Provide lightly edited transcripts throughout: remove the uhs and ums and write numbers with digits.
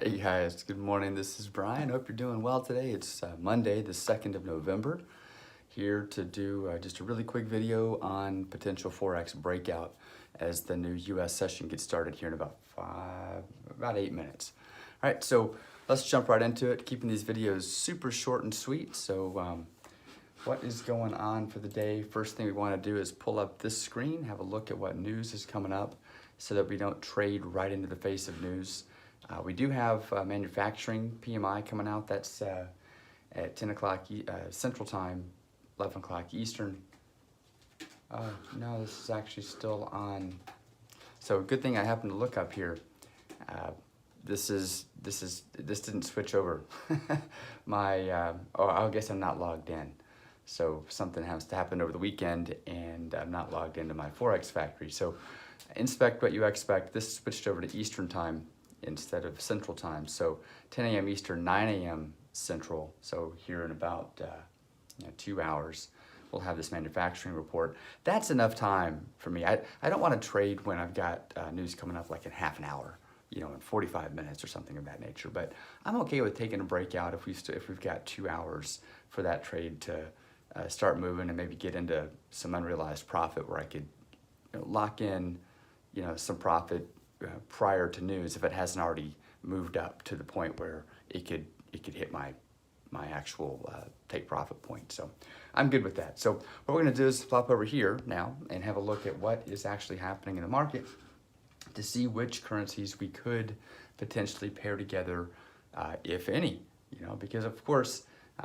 Hey guys, good morning. This is Brian. Hope you're doing well today. It's Monday, the 2nd of November. Here to do just a really quick video on potential Forex breakout as the new US session gets started here in about 8 minutes. All right, so let's jump right into it, keeping these videos super short and sweet. So what is going on for the day? First thing we want to do is pull up this screen, have a look at what news is coming up so that we don't trade right into the face of news. We do have manufacturing PMI coming out. That's at 10 o'clock Central Time, 11 o'clock Eastern. No, this is actually still on. So good thing I happened to look up here. This didn't switch over. I guess I'm not logged in. So something has to happen over the weekend and I'm not logged into my Forex factory. So inspect what you expect. This switched over to Eastern Time instead of Central Time. So 10 a.m. Eastern, 9 a.m. Central. So here in about 2 hours, we'll have this manufacturing report. That's enough time for me. I don't want to trade when I've got news coming up like in half an hour, in 45 minutes or something of that nature. But I'm okay with taking a breakout if we've got 2 hours for that trade to start moving and maybe get into some unrealized profit where I could lock in, some profit prior to news if it hasn't already moved up to the point where it could hit my actual take profit point. So I'm good with that. So what we're going to do is flop over here now and have a look at what is actually happening in the market to see which currencies we could potentially pair together, if any. Because of course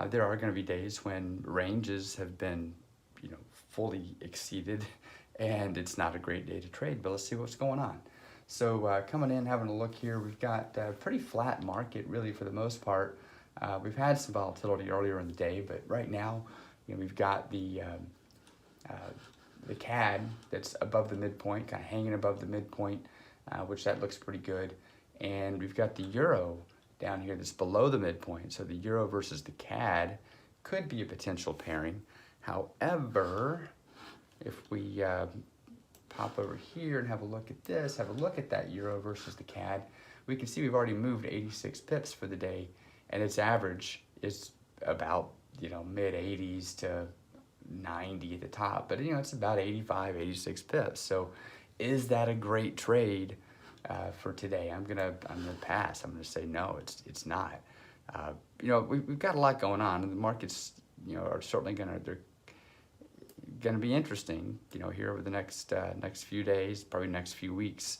there are going to be days when ranges have been fully exceeded and it's not a great day to trade. But let's see what's going on. So coming in, having a look here, we've got a pretty flat market really for the most part. We've had some volatility earlier in the day, but right now, we've got the CAD that's above the midpoint, kind of hanging above the midpoint, which that looks pretty good. And we've got the Euro down here that's below the midpoint. So the Euro versus the CAD could be a potential pairing. However, if we pop over here and have a look at this, have a look at that Euro versus the CAD, we can see we've already moved 86 pips for the day, and its average is about, mid 80s to 90 at the top, but it's about 85, 86 pips. So is that a great trade for today? I'm gonna pass. I'm gonna say no, it's not. We've got a lot going on, and the markets, are certainly they're going to be interesting, here over the next few days, probably next few weeks.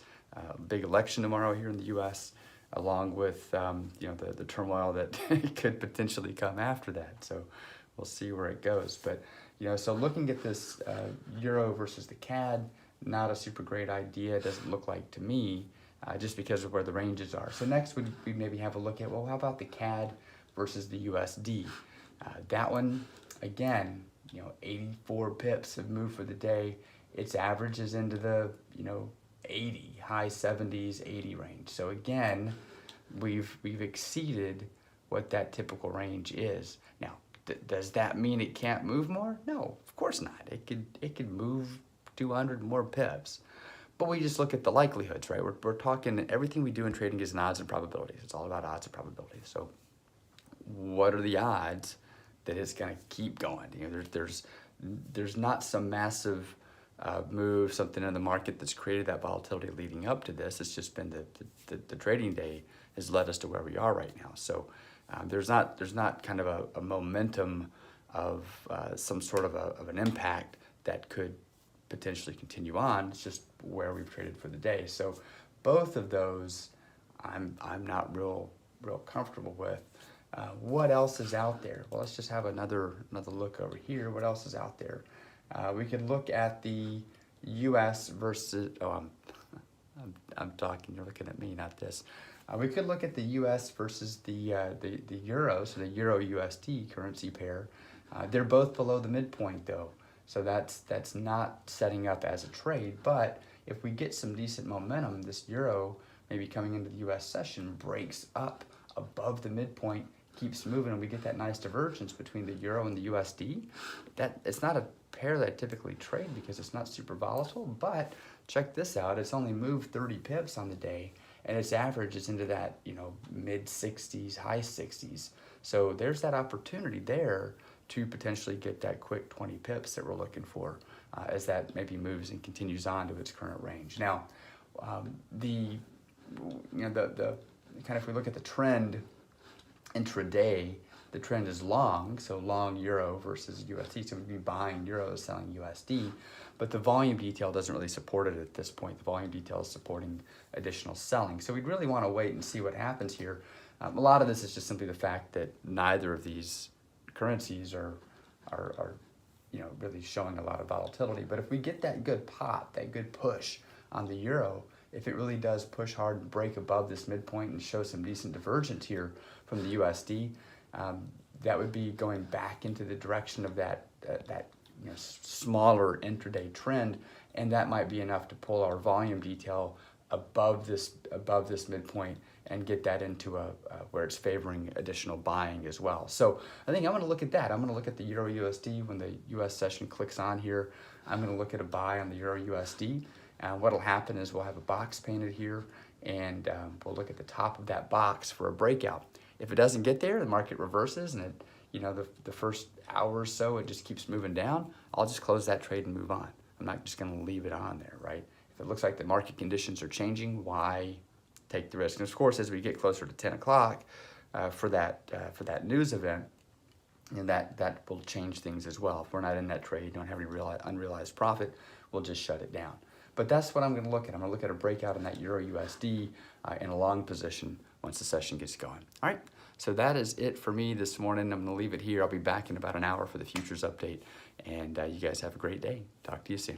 Big election tomorrow here in the U.S., along with the turmoil that could potentially come after that. So we'll see where it goes. But so looking at this Euro versus the CAD, not a super great idea. It doesn't look like to me, just because of where the ranges are. So next we maybe have a look at, well, how about the CAD versus the USD? That one, again, 84 pips have moved for the day. Its average is into the, 80, high 70s, 80 range. So again, we've exceeded what that typical range is. Now, does that mean it can't move more? No, of course not. It could move 200 more pips. But we just look at the likelihoods, right? We're talking, everything we do in trading is in odds and probabilities. It's all about odds and probabilities. So what are the odds that it's going to keep going? There's not some massive move, something in the market that's created that volatility leading up to this. It's just been the trading day has led us to where we are right now. So there's not kind of a momentum of some sort of an impact that could potentially continue on. It's just where we've traded for the day. So both of those I'm not real comfortable with. What else is out there? Well, let's just have another look over here. What else is out there? We could look at the U.S. versus. Oh, I'm talking. You're looking at me, not this. We could look at the U.S. versus the Euro, so the Euro USD currency pair. They're both below the midpoint though, so that's not setting up as a trade. But if we get some decent momentum, this Euro maybe coming into the U.S. session breaks up above the midpoint, keeps moving, and we get that nice divergence between the Euro and the USD. That it's not a pair that I typically trade because it's not super volatile, but check this out. It's only moved 30 pips on the day, and its average is into that, mid 60s, high 60s. So there's that opportunity there to potentially get that quick 20 pips that we're looking for as that maybe moves and continues on to its current range. Now, the kind of, if we look at the trend intraday, the trend is long, so long euro versus USD, so we'd be buying euros, selling USD, but the volume detail doesn't really support it at this point. The volume detail is supporting additional selling. So we'd really want to wait and see what happens here. A lot of this is just simply the fact that neither of these currencies are really showing a lot of volatility. But if we get that good pop, that good push on the euro, if it really does push hard and break above this midpoint and show some decent divergence here from the USD, that would be going back into the direction of that smaller intraday trend, and that might be enough to pull our volume detail above this midpoint and get that into where it's favoring additional buying as well. So I think I'm going to look at that. I'm going to look at the Euro USD when the US session clicks on here. I'm going to look at a buy on the Euro USD. What'll happen is we'll have a box painted here, and we'll look at the top of that box for a breakout. If it doesn't get there, the market reverses, and the first hour or so it just keeps moving down, I'll just close that trade and move on. I'm not just going to leave it on there, right? If it looks like the market conditions are changing, why take the risk? And of course, as we get closer to 10 o'clock for that news event, and that will change things as well. If we're not in that trade, don't have any unrealized profit, we'll just shut it down. But that's what I'm going to look at. I'm going to look at a breakout in that Euro USD in a long position once the session gets going. All right, so that is it for me this morning. I'm going to leave it here. I'll be back in about an hour for the futures update. And you guys have a great day. Talk to you soon.